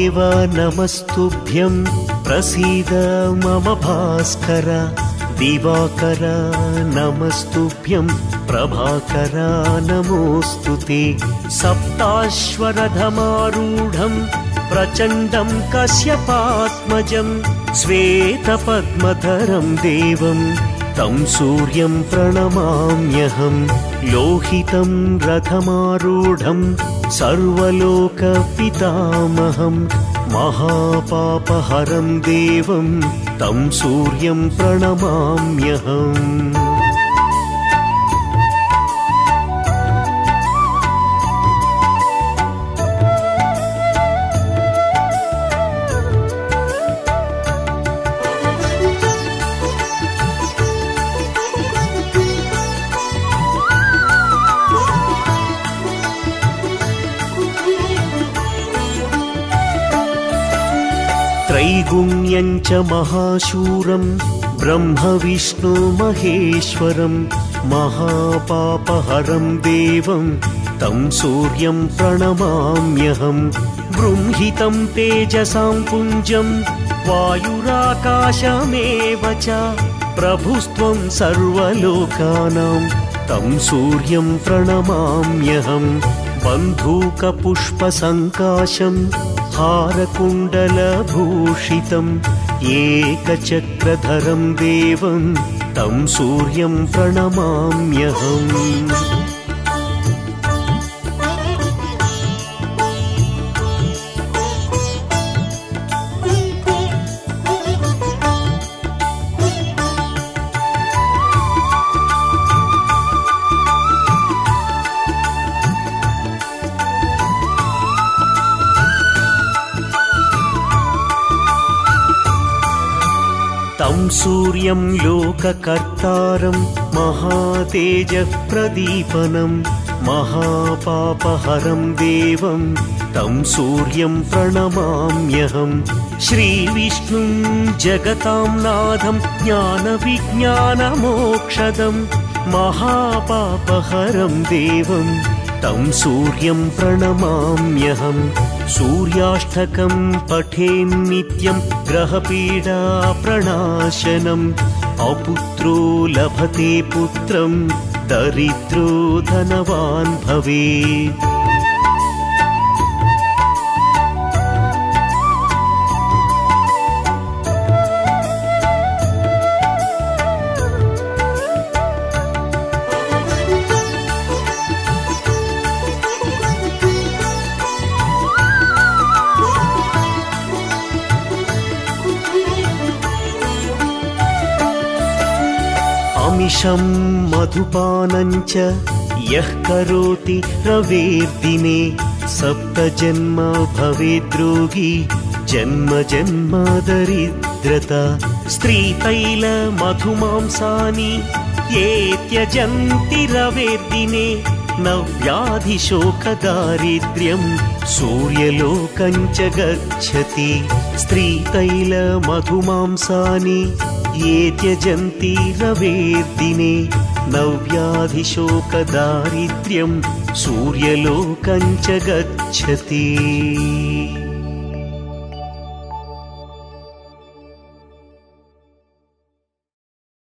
देव नमस्तुभ्यं प्रसीद मम भास्कर दिवाकर नमस्तुभ्यं प्रभाकर नमोऽस्तुते सप्ताश्वरथमारूढं प्रचण्डं कश्यपात्मजं श्वेतपद्मधरं देवं तं सूर्यं प्रणमाम्यहं लोहितं रथमारूढं सर्वलोकपितामहं महापापहरं देवं तं सूर्यं प्रणमाम्यहम् त्रैगुण्यं च महाशूरं ब्रह्मविष्णु महेश्वरं महापापहरं देवं तं सूर्यं प्रणमाम्यहं बृंहितं तेजसां पुञ्जं वायुराकाशमेव च प्रभुस्त्वं सर्वलोकानां तं सूर्यं प्रणमाम्यहं बन्धूकपुष्पसङ्काशं हारकुण्डलभूषितम् एकचक्रधरं देवं तं सूर्यं प्रणमाम्यहम् तं सूर्यं लोककर्तारं महातेजः प्रदीपनं महापापहरं देवं तं सूर्यं प्रणमाम्यहं श्रीविष्णुं जगतां नाथं ज्ञानविज्ञानमोक्षदं महापापहरं देवं तं सूर्यं प्रणमाम्यहं सूर्याष्टकं पठेन्नित्यं ग्रहपीडा प्रणाशनम् अपुत्रो लभते पुत्रं दरिद्रो धनवान् भवेत् अमिषं मधुपानं च यः करोति रवेर्दिने सप्तजन्म भवेद्रोगी जन्म जन्म दरिद्रता स्त्रीतैलमधुमांसानि ये त्यजन्ति रवेर्दिने न व्याधिशोकदारिद्र्यं सूर्यलोकं च गच्छति स्त्रीतैलमधुमांसानि ये त्यजन्ति रवेर्दिने न व्याधिशोकदारिद्र्यं सूर्यलोकं च गच्छति।